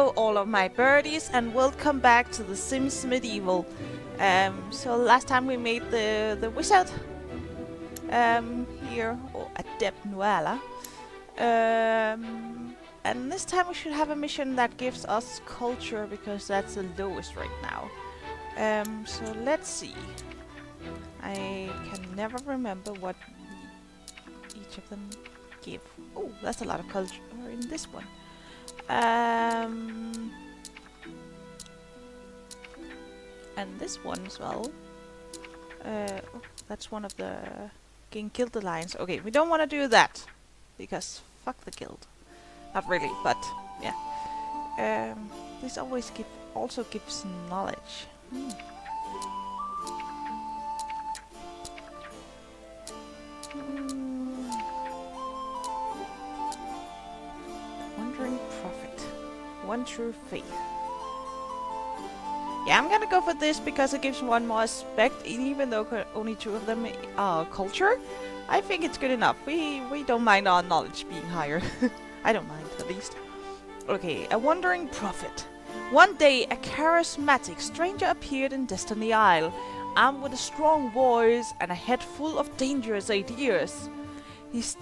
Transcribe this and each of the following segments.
Hello all of my birdies and welcome back to The Sims Medieval. So last time we made the wizard here, or Adept Nuala. And this time we should have a mission that gives us culture because that's the lowest right now. So let's see. I can never remember what each of them give. Oh, that's a lot of culture in this one. And this one as well. Oh, that's one of the Gain Guild Alliance. Okay, we don't want to do that because fuck the guild. Not really, but yeah. This always also gives knowledge. Wandering Prophet. One true faith. Yeah, I'm gonna go for this because it gives one more aspect, even though only two of them are culture. I think it's good enough. We don't mind our knowledge being higher. I don't mind, at least. Okay, a wandering prophet. One day, a charismatic stranger appeared in Destiny Isle, armed with a strong voice and a head full of dangerous ideas. His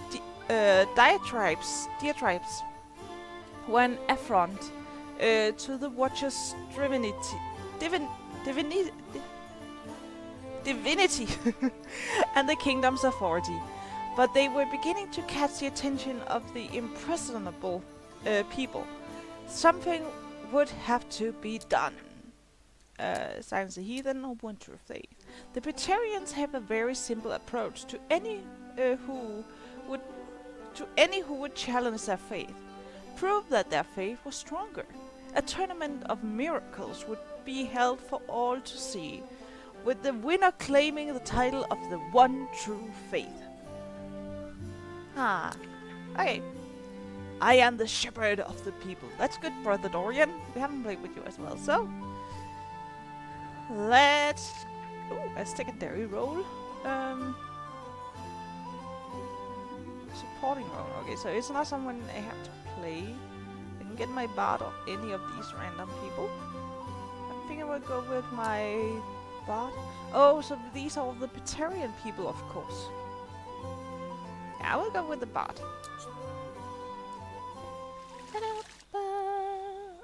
diatribes were an affront to the Watcher's divinity and the kingdom's authority, but they were beginning to catch the attention of the impressionable people. Something would have to be done. Silence the heathen or one true faith. The Praetorians have a very simple approach to any who would challenge their faith. Prove that their faith was stronger. A tournament of miracles would be held for all to see, with the winner claiming the title of the one true faith. Okay. I am the shepherd of the people. That's good, Brother Dorian. We haven't played with you as well, so let's a secondary role. Supporting role. Okay, so it's not someone I have to play. I can get my bard or any of these random people. I think I will go with my bard. Oh, so these are all the Praetorian people, of course. Yeah, I will go with the bard.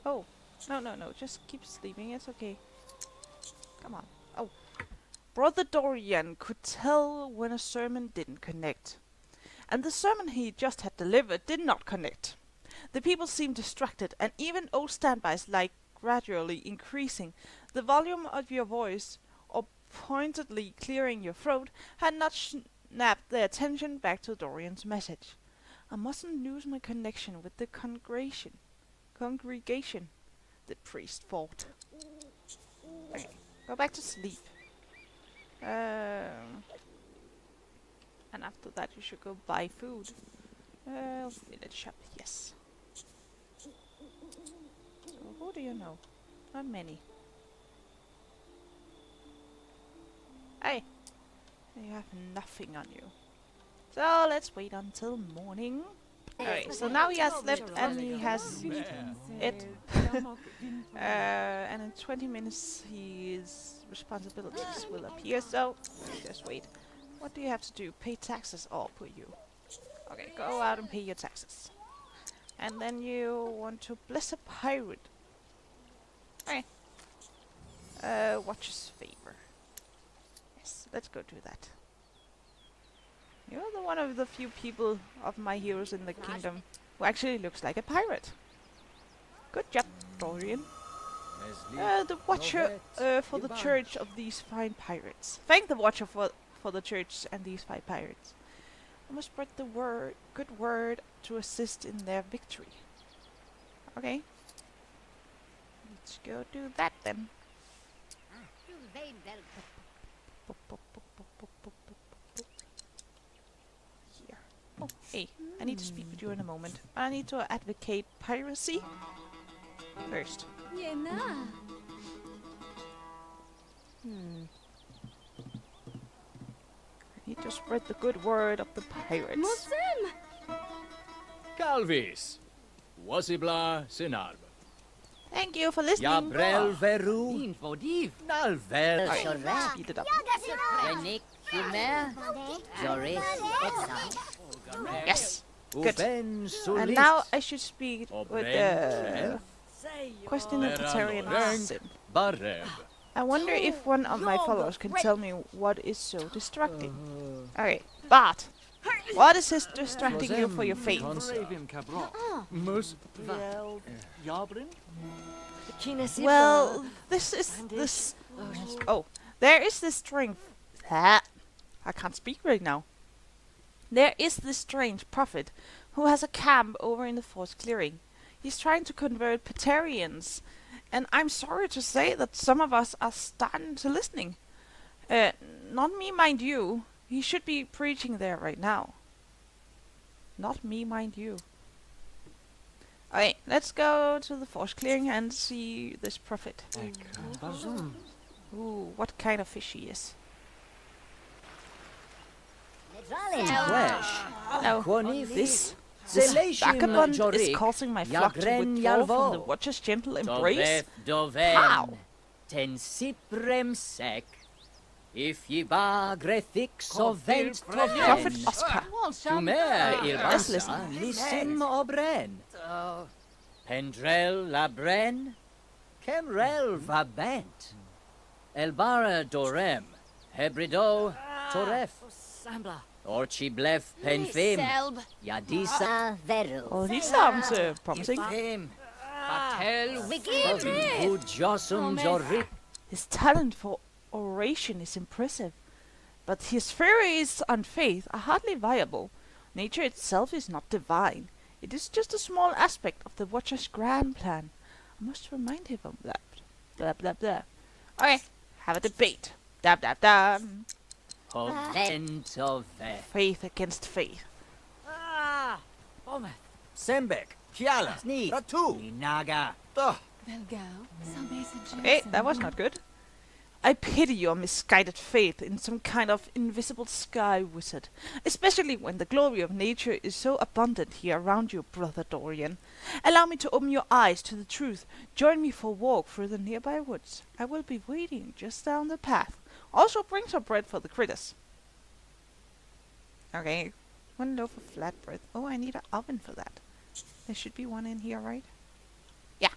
Oh, no, just keep sleeping, it's okay. Come on. Oh. Brother Dorian could tell when a sermon didn't connect. And the sermon he just had delivered did not connect. The people seemed distracted, and even old standbys like gradually increasing. The volume of your voice, or pointedly clearing your throat, had not snapped their attention back to Dorian's message. I mustn't lose my connection with the congregation, the priest thought. Okay, go back to sleep. And after that you should go buy food. Village shop, yes. So who do you know? Not many. Hey! You have nothing on you. So let's wait until morning. Alright, so now he has slept and he has it. And in 20 minutes his responsibilities will appear, so just wait. What do you have to do? Pay taxes? Oh, for you. Okay, go out and pay your taxes. And then you want to bless a pirate. Okay. Watcher's favor. Yes, let's go do that. You're the one of the few people of my heroes in the kingdom who actually looks like a pirate. Good job, Dorian. The Watcher for the church of these fine pirates. Thank the Watcher for the church and these fine pirates. I must spread the good word to assist in their victory. Okay. Let's go do that then. Oh, hey, I need to speak with you in a moment. I need to advocate piracy first. I need to spread the good word of the pirates. Calvis, Wasibla Sinalb. Thank you for listening. Jabrel veru. Din vodiv. Nalvel. Alright, Sorry. speed it up. Renik, Humer, Joris, Exam. Yes. Good. Uben And sulis. now I should speak Obren, with the Tref, question of Patarian Rank. sin. Bareb. I wonder if one of my followers can tell me what is so distracting. Okay, Bart, what is this distracting you for your faith? Mus. Well, this is this. Oh, there is this strange. I can't speak right now. There is this strange prophet who has a camp over in the forest clearing. He's trying to convert Patarians, and I'm sorry to say that some of us are starting to listening. Not me, mind you. He should be preaching there right now. Not me, mind you. Alright, let's go to the forest clearing and see this prophet. Ooh, what kind of fish he is. Flesh. No, Quonif. this Zelation vagabond is Jorik. causing my flock to Jagren withdraw from the Jalvo. Watcher's gentle embrace. Doven. How? Ten siprem sec. If ye ba grethix sovent Prophet toven. Oscar. Tumer Let's listen. ilvansa lissim obren. Pendrel labren. Kemrel vabent. Elbara dorem. Hebrido toref. Orchi blef penfim. Yadisa veru. Oh, he sounds promising. Fim. Patel, Good josum jorik. His talent for oration is impressive, but his theories on faith are hardly viable. Nature itself is not divine. It is just a small aspect of the Watcher's grand plan. I must remind him of that. Blah blah blah. Okay, have a debate. Dab dab dab. Ovent of Faith against faith. Sembek. Kiala. Sneak. Ratu. Ninaga. Hey, that was not good. I pity your misguided faith in some kind of invisible sky wizard, especially when the glory of nature is so abundant here around you, Brother Dorian. Allow me to open your eyes to the truth. Join me for a walk through the nearby woods. I will be waiting just down the path. Also bring some bread for the critters. Okay, 1 loaf of flat bread. Oh, I need an oven for that. There should be one in here, right? Yeah.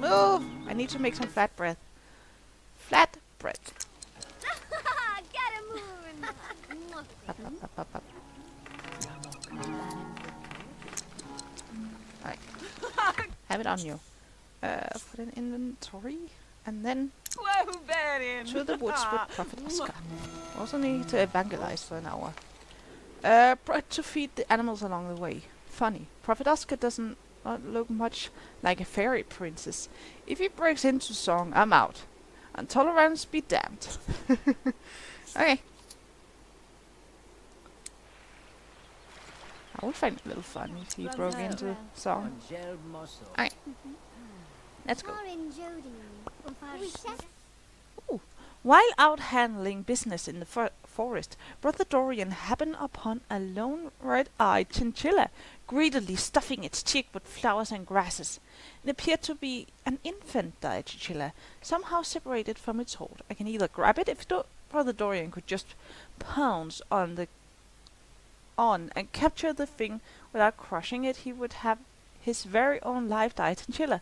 Oh, I need to make some flat bread. Flat bread. Get him moving. Up. Alright. Have it on you. Put in inventory. And then to the woods with Prophet Oscar. Also need to evangelize for an hour. Bread to feed the animals along the way. Funny. Prophet Oscar doesn't look much like a fairy princess. If he breaks into song, I'm out. And tolerance be damned. Okay. I would find it a little fun if he broke into song. Alright. Let's go. Ooh. While out handling business in the forest, Brother Dorian happened upon a lone red-eyed chinchilla, greedily stuffing its cheek with flowers and grasses. It appeared to be an infant-died chinchilla, somehow separated from its hold. I can either grab it if Brother Dorian could just pounce on and capture the thing without crushing it, he would have his very own live-died chinchilla.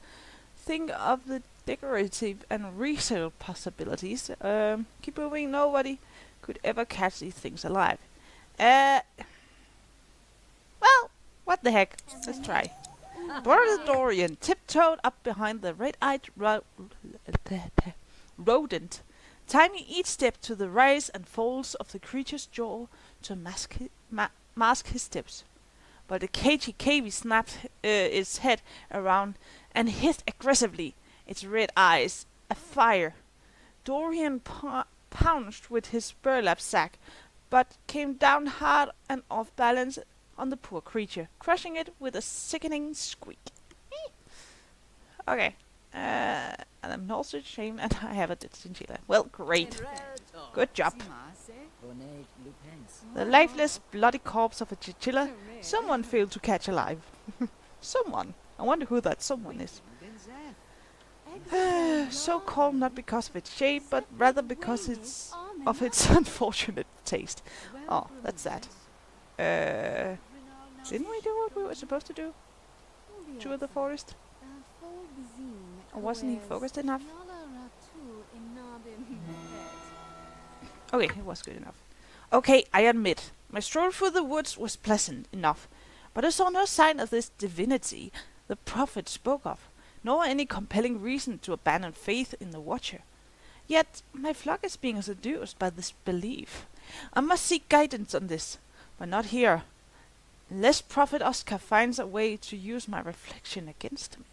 Think of the decorative and resale possibilities. Keep moving, nobody could ever catch these things alive. Well, what the heck? Let's try. Brother Dorian tiptoed up behind the red-eyed rodent, timing each step to the rise and folds of the creature's jaw to mask his steps. But the cagey cavy snapped its head around and hissed aggressively, its red eyes afire. Dorian pounced with his burlap sack, but came down hard and off balance on the poor creature, crushing it with a sickening squeak. Okay, and I'm also ashamed and I have a dead chinchilla. Well, great. Good job. The lifeless, bloody corpse of a chinchilla someone failed to catch alive. Someone. I wonder who that someone is. So called not because of its shape, but rather because of its unfortunate taste. Oh, that's sad. Didn't we do what we were supposed to do? Tour the forest? Or wasn't he focused enough? Okay, it was good enough. Okay, I admit, my stroll through the woods was pleasant enough, but I saw no sign of this divinity the prophet spoke of, nor any compelling reason to abandon faith in the Watcher. Yet my flock is being seduced by this belief. I must seek guidance on this, but not here, unless Prophet Oscar finds a way to use my reflection against me.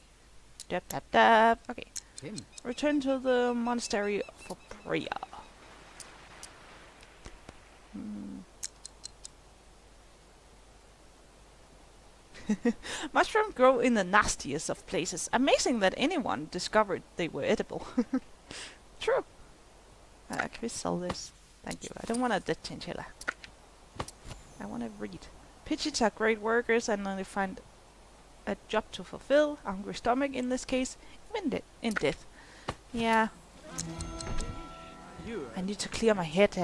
Dab dab dab. Okay. Tim. Return to the monastery for prayer. Mushrooms grow in the nastiest of places. Amazing that anyone discovered they were edible. True. Can we sell this? Thank you. I don't want a dead chinchilla. I want to read. Pigeons are great workers and only find a job to fulfill. A hungry stomach in this case. Even in death. Yeah. I need to clear my head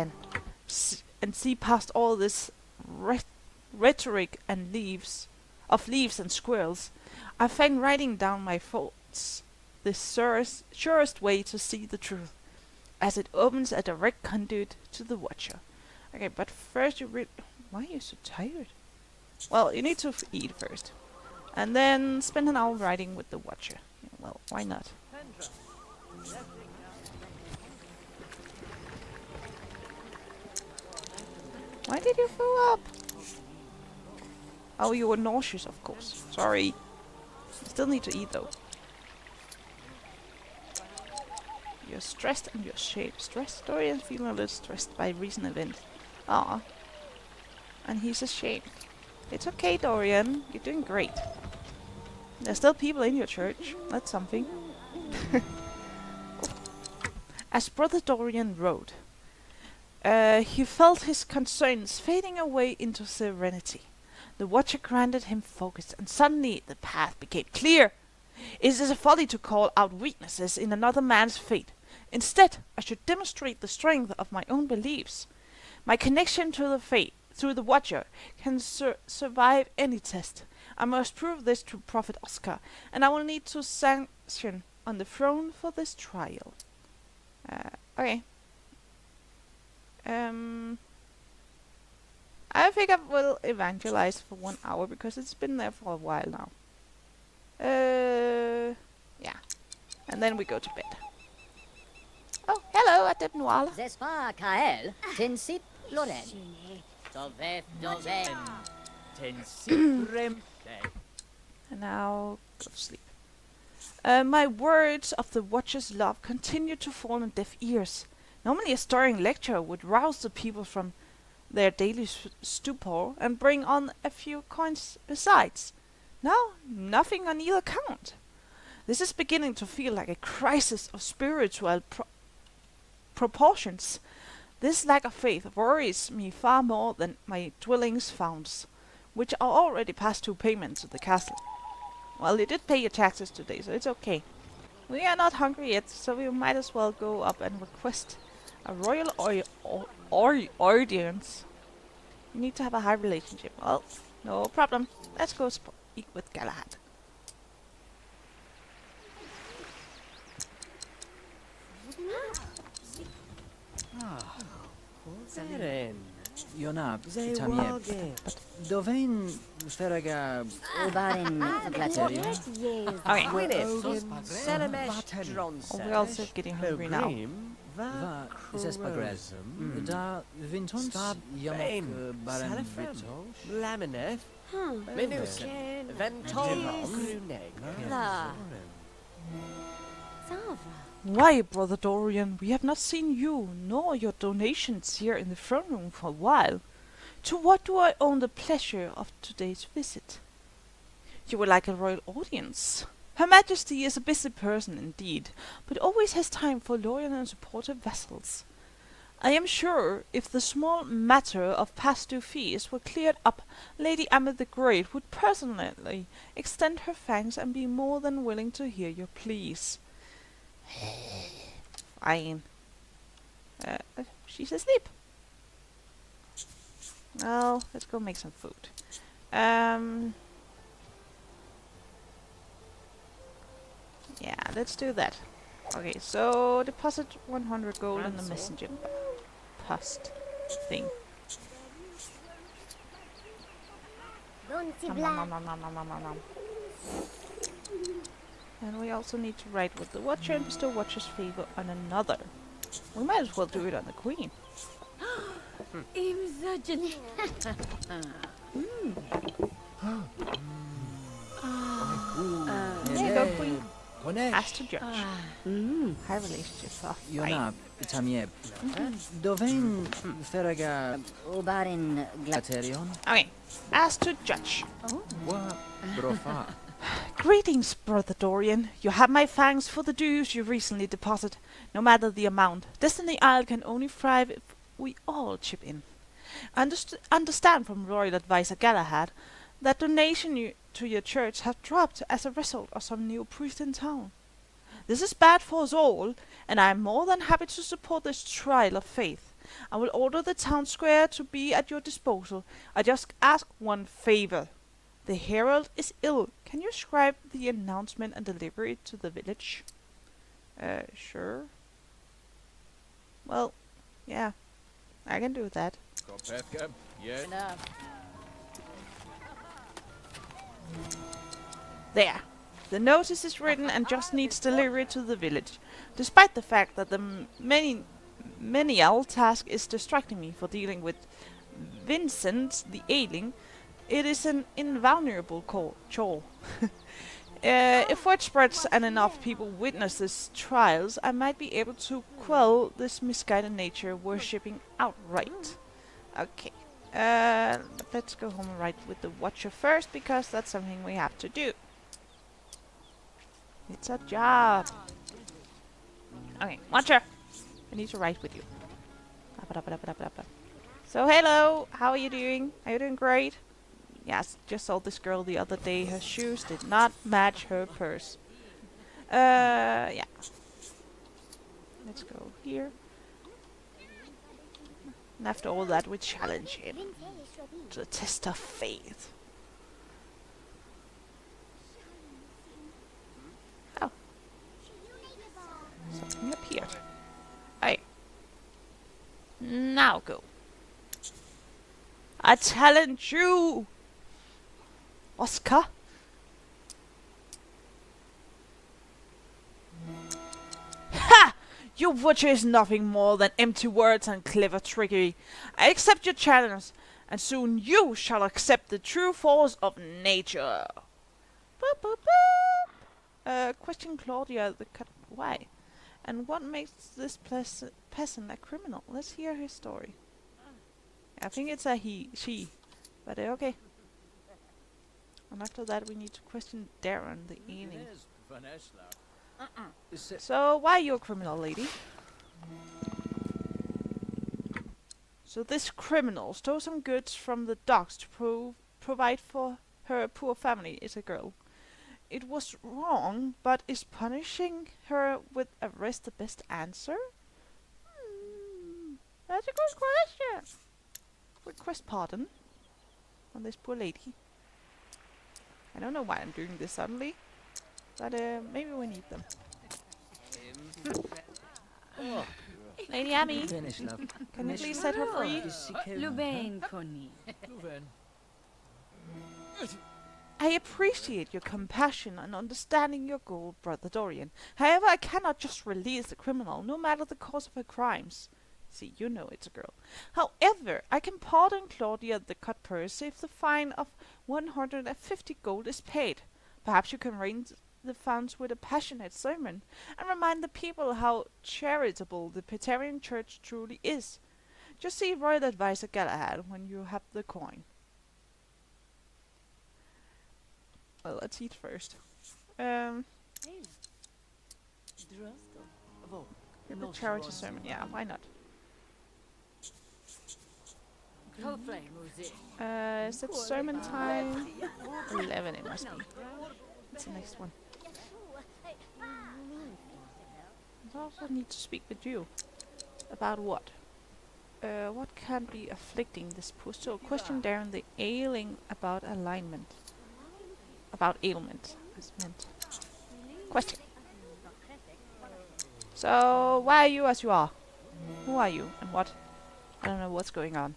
and see past all this rhetoric and leaves and squirrels. I find writing down my thoughts the surest way to see the truth, as it opens a direct conduit to the Watcher. Okay, but first you read. Why are you so tired? Well, you need to eat first, and then spend an hour writing with the Watcher. Yeah, well, why not? Why did you throw up? Oh, you were nauseous, of course. Sorry. You still need to eat, though. You're stressed and you're ashamed. Stressed? Dorian's feeling a little stressed by recent events. Ah. And he's ashamed. It's okay, Dorian. You're doing great. There's still people in your church. That's something. As Brother Dorian rode, he felt his concerns fading away into serenity. The Watcher granted him focus, and suddenly the path became clear. It is a folly to call out weaknesses in another man's fate. Instead, I should demonstrate the strength of my own beliefs. My connection to the fate, through the Watcher, can survive any test. I must prove this to Prophet Oscar, and I will need to sanction on the throne for this trial. Okay. I think I will evangelize for 1 hour because it's been there for a while now. Yeah. And then we go to bed. Oh, hello, Adepnoir. Zespa Kael, Tensit Loren. Dovef Doven. And now go to sleep. My words of the Watcher's love continue to fall on deaf ears. Normally a stirring lecture would rouse the people from their daily stupor and bring on a few coins besides. Now, nothing on either count. This is beginning to feel like a crisis of spiritual proportions. This lack of faith worries me far more than my dwelling's funds, which are already past due payment to the castle. Well, you did pay your taxes today, so it's okay. We are not hungry yet, so we might as well go up and request a royal audience. You need to have a high relationship. Well, no problem. Let's go speak with Galahad. Jona, tamie. Dovein ferega Obarin Glateria. Okay. We're We're also getting hungry now. Va zespagrezum, da vintons jamok baran vitosh. Laminef, Minus, Venton, Why, Brother Dorian, we have not seen you nor your donations here in the throne room for a while. To what do I owe the pleasure of today's visit? You would like a royal audience. Her Majesty is a busy person indeed, but always has time for loyal and supportive vassals. I am sure if the small matter of past due fees were cleared up, Lady Emma the Great would personally extend her thanks and be more than willing to hear your pleas. Fine. She's asleep. Well, let's go make some food. Yeah, let's do that. Okay, so deposit 100 gold in the messenger post thing. Nom, nom, nom, nom, nom, nom, nom, nom, nom. And we also need to write with the Watcher and bestow Watcher's favor on another. We might as well do it on the Queen. There you go, Queen. Asked to judge. High relationship. Oh, fine. Iona, Tamie, dov'è Ferraga Obarin Glaterion? Okay, asked to judge. What brofa? Greetings, Brother Dorian. You have my thanks for the dues you recently deposited, no matter the amount. Destiny Isle can only thrive if we all chip in. I understand from Royal Advisor Galahad that donation to your church have dropped as a result of some new priest in town. This is bad for us all, and I am more than happy to support this trial of faith. I will order the town square to be at your disposal. I just ask one favor. The herald is ill. Can you scribe the announcement and deliver it to the village? Sure. Well, yeah, I can do that. Kopethka, yeah. There. The notice is written and just needs delivery to the village. Despite the fact that the menial task is distracting me for dealing with Vincent the ailing, it is an invulnerable chore. If word spreads and enough people witness these trials, I might be able to quell this misguided nature worshipping outright. Okay. But let's go home and write with the Watcher first, because that's something we have to do. It's a job. Okay, Watcher. I need to write with you. So, hello. How are you doing? Are you doing great? Yes, just saw this girl the other day. Her shoes did not match her purse. Yeah. Let's go here. And after all that, we challenge him to a test of faith. Oh. Something appeared. Hey. Now go. I challenge you, Oscar. Ha! Your Watcher is nothing more than empty words and clever trickery. I accept your challenge, and soon you shall accept the true force of nature. Boop, boop, boop. Question Claudia the cut. Why? And what makes this peasant a criminal? Let's hear his story. I think it's a she. But okay. And after that we need to question Darren the Ealing. So, why are you a criminal, lady? So this criminal stole some goods from the docks to provide for her poor family. Is a girl. It was wrong, but is punishing her with arrest the best answer? That's a good question. Request pardon on this poor lady. I don't know why I'm doing this suddenly, but maybe we need them. Lady Emmy, can you please set her free? I appreciate your compassion and understanding your goal, Brother Dorian. However, I cannot just release the criminal, no matter the cause of her crimes. See, you know it's a girl. However, I can pardon Claudia the cut purse if the fine of 150 gold is paid. Perhaps you can raise the funds with a passionate sermon and remind the people how charitable the Praetorian Church truly is. Just see Royal Advisor Galahad when you have the coin. Well, let's eat first. Give a charity sermon. Yeah, why not? Is it sermon time? 11 it must be. What's the next one? I also need to speak with you. About what? What can be afflicting this post? So question Darren the ailing about alignment. About ailment, as meant. Question. So, why are you as you are? Who are you and what? I don't know what's going on.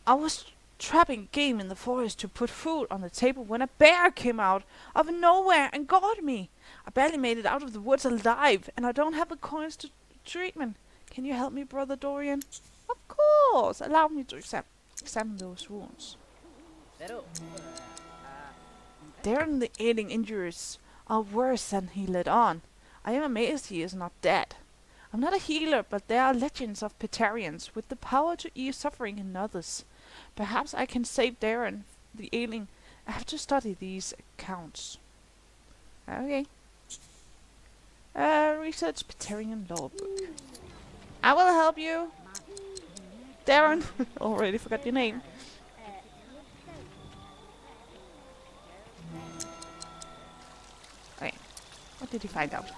I was trapping game in the forest to put food on the table when a bear came out of nowhere and got me. I barely made it out of the woods alive, and I don't have the coins to treatment. Can you help me, Brother Dorian? Of course. Allow me to examine those wounds. Darren the ailing injuries are worse than he let on. I am amazed he is not dead. I'm not a healer, but there are legends of Petarians with the power to ease suffering in others. Perhaps I can save Darren the ailing. I have to study these accounts. Okay. Research Petarian law book. I will help you. Darren. Already forgot your name. Okay. What did he find out?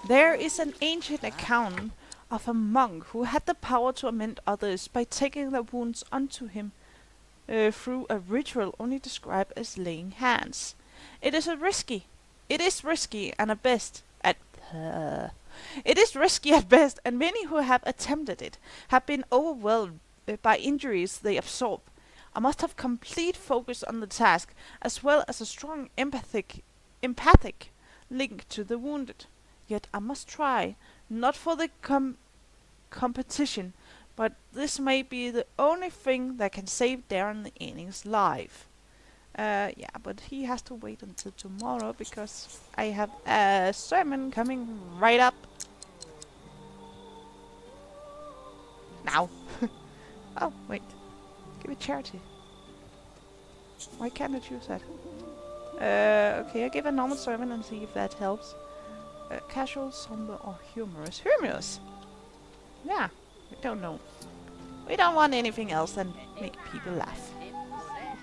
There is an ancient account of a monk who had the power to amend others by taking their wounds onto him through a ritual only described as laying hands. It is risky and it is risky at best, and many who have attempted it have been overwhelmed by injuries they absorb. I must have complete focus on the task, as well as a strong empathic link to the wounded. Yet I must try, not for the competition, but this may be the only thing that can save Darren the Ailing's life. Yeah, but he has to wait until tomorrow because I have a sermon coming right up. Now. Oh, wait. Give it charity. Why can't I choose that? Okay, I give a normal sermon and see if that helps. Casual, somber, or humorous? Humorous! Yeah, we don't know. We don't want anything else than make people laugh.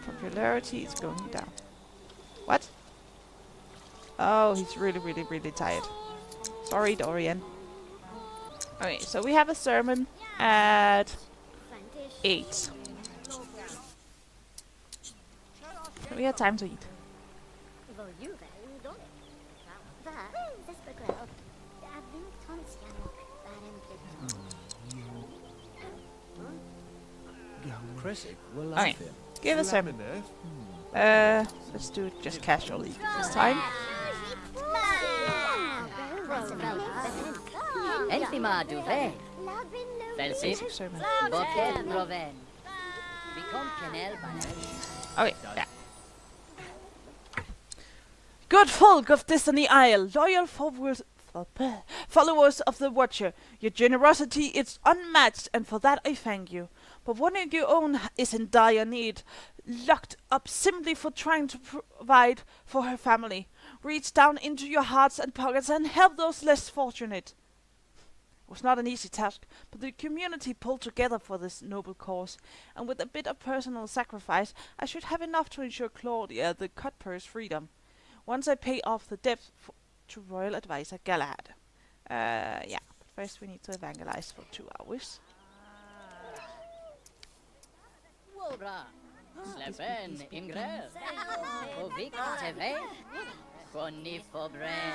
Popularity is going down. What? Oh, he's really tired. Sorry, Dorian. Okay, so we have a sermon at 8. So we have time to eat. Okay, give a sermon. Let's do it just casually this time. Enfima duvet. Basic sermon. Boquet proven. Become canal banner. Okay, yeah. Good folk of Destiny Isle, loyal followers of the Watcher, your generosity is unmatched, and for that I thank you. But one of your own is in dire need, locked up simply for trying to provide for her family. Reach down into your hearts and pockets and help those less fortunate. It was not an easy task, but the community pulled together for this noble cause, and with a bit of personal sacrifice, I should have enough to ensure Claudia the cutpurse freedom. Once I pay off the debt to Royal Advisor Galahad. Yeah, but first we need to evangelize for 2 hours. Wobra. Slepen ingre. Ovik teve. Conifobren.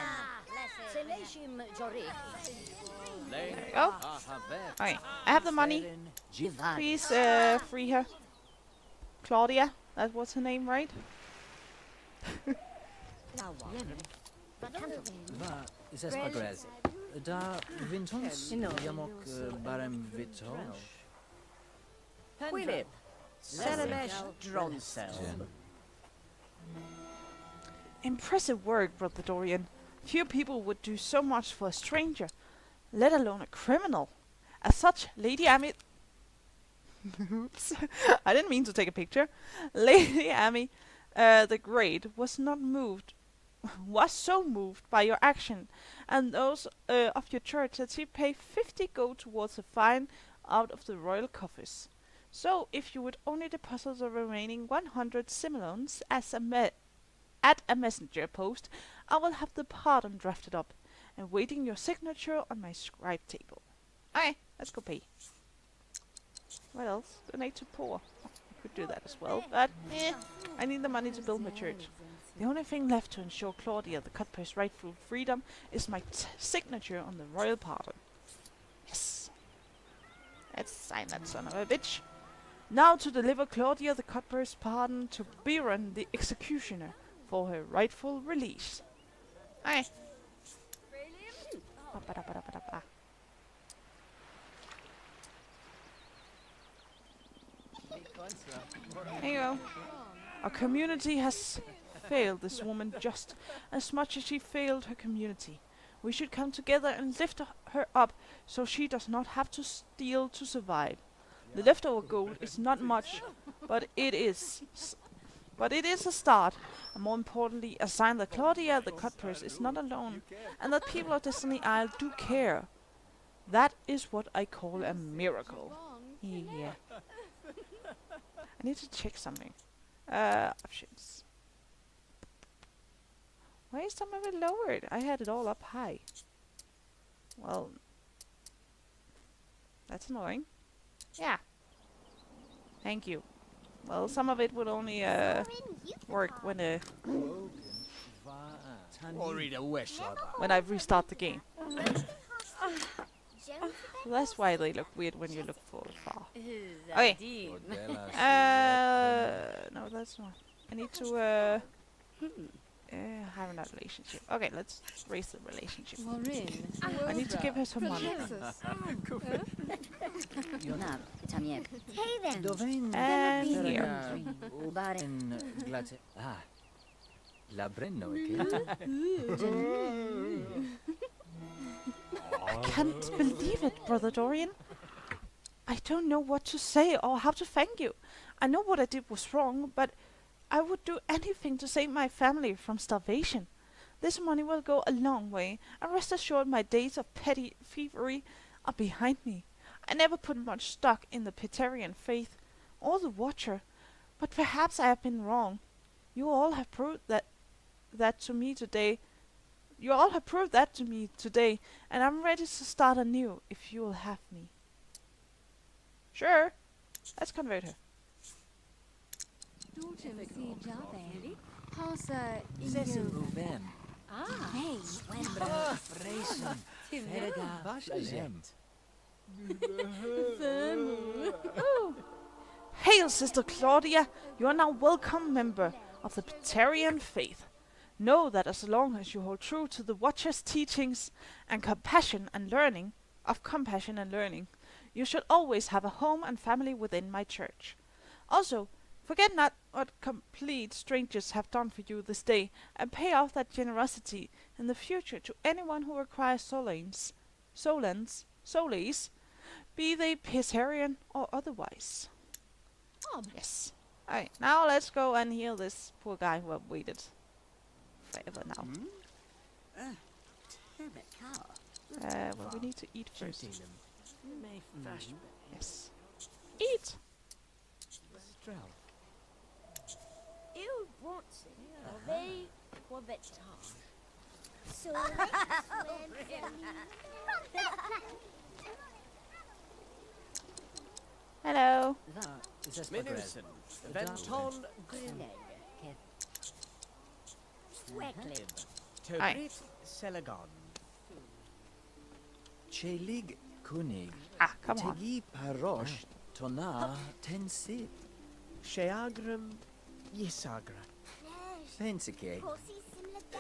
Seleshim jorik. There we go. Okay, I have the money. Please free her. Claudia, that was her name, right? Va, Zespagres. Da Vintons Yamok Barem Vitosh. Philip. Selemesh Dronsel. Impressive work, Brother Dorian. Few people would do so much for a stranger, let alone a criminal. As such, Lady Amy... Oops, I didn't mean to take a picture. Lady Amy the Great was so moved by your action and those of your church that she paid 50 gold towards a fine out of the royal coffers. So, if you would only deposit the remaining 100 simoleons as at a messenger post, I will have the pardon drafted up, and waiting your signature on my scribe table. Okay, let's go pay. What else? Donate to poor. I could do that as well, but I need the money to build my church. The only thing left to ensure Claudia the Cutpurse rightful freedom is my signature on the royal pardon. Yes. Let's sign that son of a bitch. Now to deliver Claudia the Cutpurse pardon to Biron the executioner for her rightful release. Okay. Ba-ba-da-ba-da-ba-da-ba. There you go. Our community has failed this woman just as much as she failed her community. We should come together and lift her up so she does not have to steal to survive. The leftover gold is not much, but it is a start, and more importantly, a sign that Claudia the Cutpurse is not alone, and that people of Destiny Isle do care. That is what I call a miracle. Yeah. I need to check something. Options. Why is some of it lowered? I had it all up high. Well, that's annoying. Yeah. Thank you. Well, some of it would only work when I restart the game. So that's why they look weird when you look far. Okay. No, that's not. I need to have a relationship. Okay, let's raise the relationship. I need to give her some money. Nav, tamjeb. Hey then. Dov'è And here. La Brenno, che? I can't believe it, Brother Dorian. I don't know what to say or how to thank you. I know what I did was wrong, but I would do anything to save my family from starvation. This money will go a long way, and rest assured my days of petty thievery are behind me. I never put much stock in the Petarian faith or the Watcher, but perhaps I have been wrong. You all have proved that to me today. You all have proved that to me today, and I'm ready to start anew if you will have me. Sure. Let's convert her. Hail, Sister Claudia! You are now welcome member of the Petarian faith. Know that as long as you hold true to the Watcher's teachings and compassion and learning, you should always have a home and family within my church. Also, forget not what complete strangers have done for you this day, and pay off that generosity in the future to anyone who requires solace, be they Pesarian or otherwise. Yes. Alright, now let's go and heal this poor guy who have waited forever now. Well, we need to eat first. Yes. Eat! Hello. Minusen, Venton, Tobrit, Selagon. Chelig Kunig. Ah, come on. Tegi Parosh Tona Tensit. Sheagram, Yisagra. Pensike.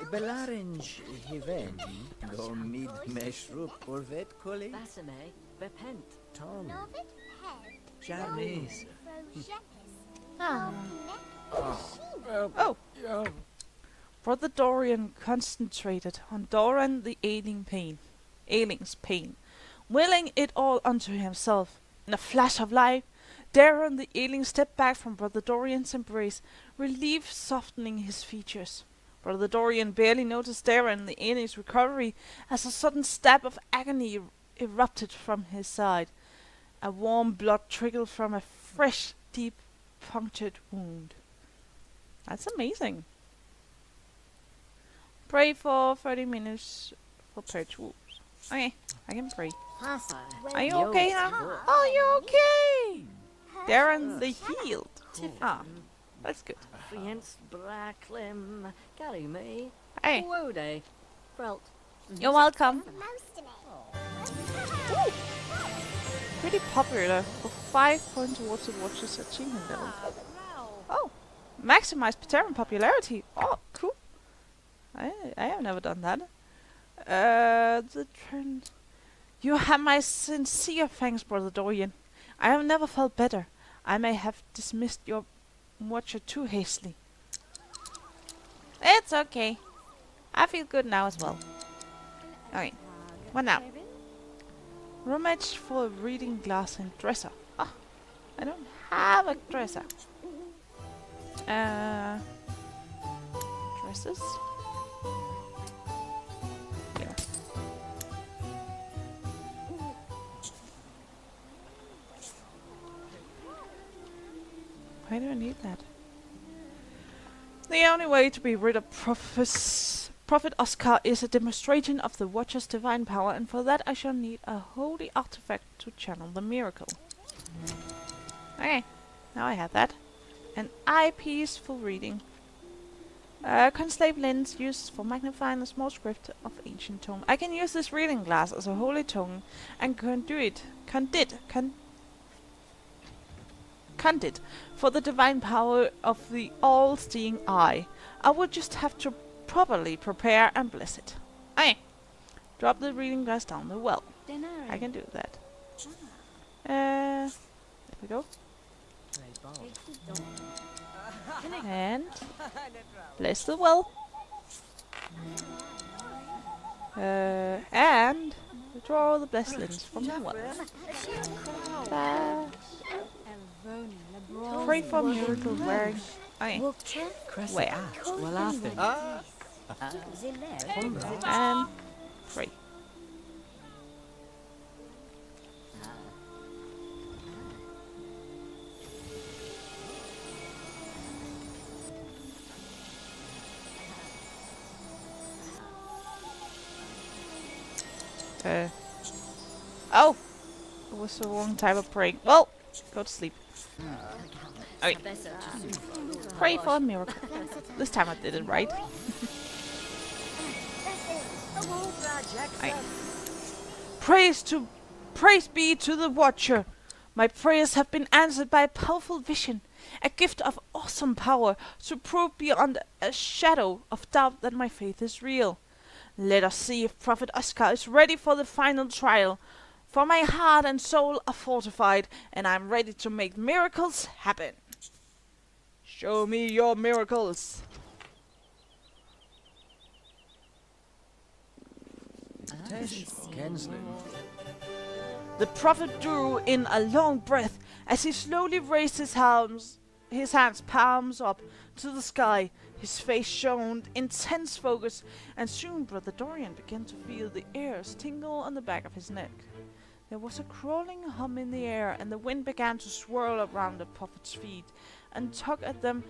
Belarinj Hivendi. Go mid meshrup Orvet Koli. Basame, bepent. Tom. Novit head. Charmes. Oh! Brother Dorian concentrated on Doran the Ailing's pain, willing it all unto himself. In a flash of light, Darren the Ailing stepped back from Brother Dorian's embrace, relief softening his features. Brother Dorian barely noticed Darren the Ailing's recovery as a sudden stab of agony erupted from his side. A warm blood trickled from a fresh, deep, punctured wound. That's amazing. Pray for 30 minutes for purge wounds. Okay, I can pray. Pasa. Are you okay now? Oh, you're okay! Darren the healed. Ah, that's good. Fiends Bracklim. Gary me. Hey, Wode. Frelt. you're welcome. Most of it. Pretty popular for 5 points towards the Watcher's achievement level. Oh, maximize Terran popularity. Oh, cool. I have never done that. The trend. You have my sincere thanks, Brother Dorian. I have never felt better. I may have dismissed your Watcher too hastily. It's okay. I feel good now as well. Okay, what now? Rummage for a reading glass and dresser. Ah, I don't have a dresser. Dresses? Here. Why do I need that? The only way to be rid of Prophet Oscar is a demonstration of the Watcher's divine power, and for that I shall need a holy artifact to channel the miracle. Okay, now I have that. An eyepiece for reading. Conslave lens used for magnifying the small script of ancient tome. I can use this reading glass as a holy tongue and conduit for the divine power of the all-seeing eye. I would just have to properly prepare and bless it. Okay. Drop the reading glass down the well. I can do that. There we go. And bless the well. And draw the blessed lens from the well. Pray for miracle wearing. Okay. Where? And pray. Oh! It was the wrong type of praying. Well, go to sleep. Okay. Pray for a miracle. This time I did it right. Praise be to the Watcher. My prayers have been answered by a powerful vision, a gift of awesome power to prove beyond a shadow of doubt that my faith is real. Let us see if Prophet Oscar is ready for the final trial. For my heart and soul are fortified, and I am ready to make miracles happen. Show me your miracles. The prophet drew in a long breath as he slowly raised his hands palms up to the sky. His face shone intense focus, and soon Brother Dorian began to feel the airs tingle on the back of his neck. There was a crawling hum in the air, and the wind began to swirl around the prophet's feet and tug at them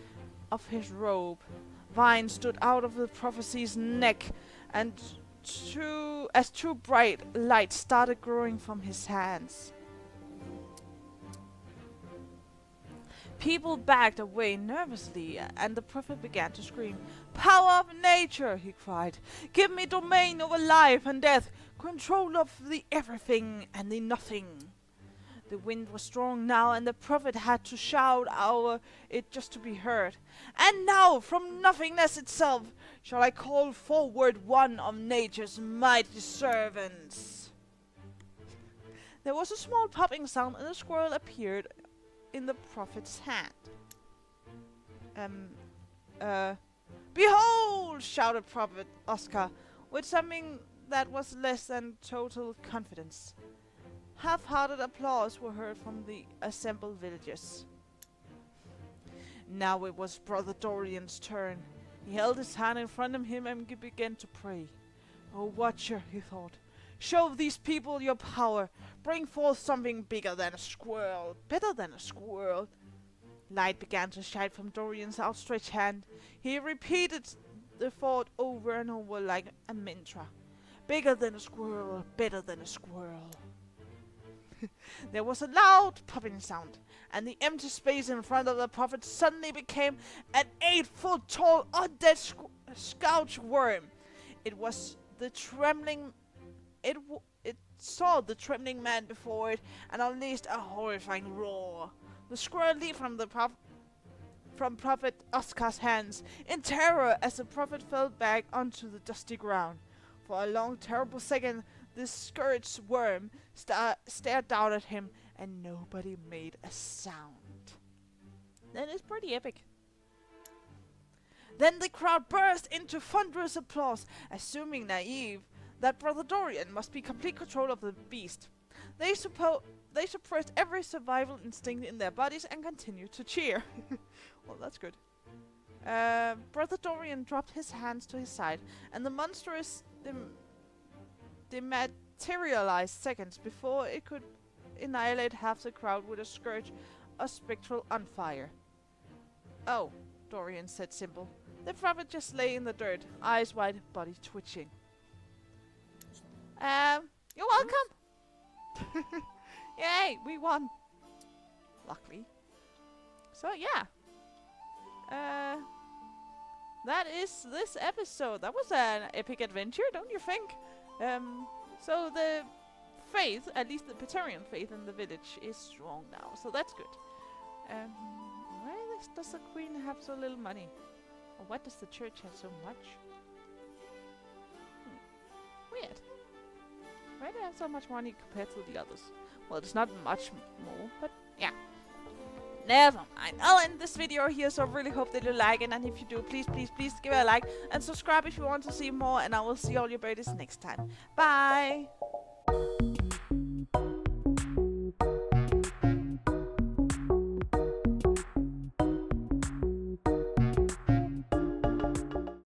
of his robe. Vines stood out of the prophet's neck, and two bright lights started growing from his hands. People backed away nervously, and the prophet began to scream. "Power of nature!" he cried. "Give me domain over life and death, control of the everything and the nothing." The wind was strong now, and the prophet had to shout over it just to be heard. "And now, from nothingness itself, shall I call forward one of nature's mighty servants." There was a small popping sound, and a squirrel appeared in the prophet's hand. "Behold!" shouted Prophet Oscar, with something that was less than total confidence. Half-hearted applause were heard from the assembled villagers. Now it was Brother Dorian's turn. He held his hand in front of him and began to pray. "Oh, Watcher," he thought, Show these people your power. Bring forth something bigger than a squirrel. Better than a squirrel. Light began to shine from Dorian's outstretched hand. He repeated the thought over and over like a mantra. Bigger than a squirrel. Better than a squirrel. There was a loud popping sound, and the empty space in front of the prophet suddenly became an 8-foot tall undead scourge worm. It was the trembling. It saw the trembling man before it and unleashed a horrifying roar. The squirrel leaped from Prophet Oscar's hands in terror as the prophet fell back onto the dusty ground. For a long, terrible second, this scourged worm stared down at him, and nobody made a sound. That is pretty epic. Then the crowd burst into thunderous applause, assuming naive that Brother Dorian must be complete control of the beast. They suppressed every survival instinct in their bodies and continued to cheer. Well, that's good. Brother Dorian dropped his hands to his side, and the monstrous dematerialized seconds before it could annihilate half the crowd with a scourge of spectral unfire. Oh, Dorian said simple. The prophet just lay in the dirt, eyes wide, body twitching. You're welcome! Yay, we won! Luckily. So yeah. That is this episode. That was an epic adventure, don't you think? So the faith, at least the Petarian faith in the village, is strong now. So that's good. Why does the queen have so little money? Or why does the church have so much? Weird. Why do they have so much money compared to the others? Well, it's not much more, but yeah. Never mind. I'll end this video here, so I really hope that you like it. And if you do, please, please, please give it a like. And subscribe if you want to see more. And I will see all your birdies next time. Bye!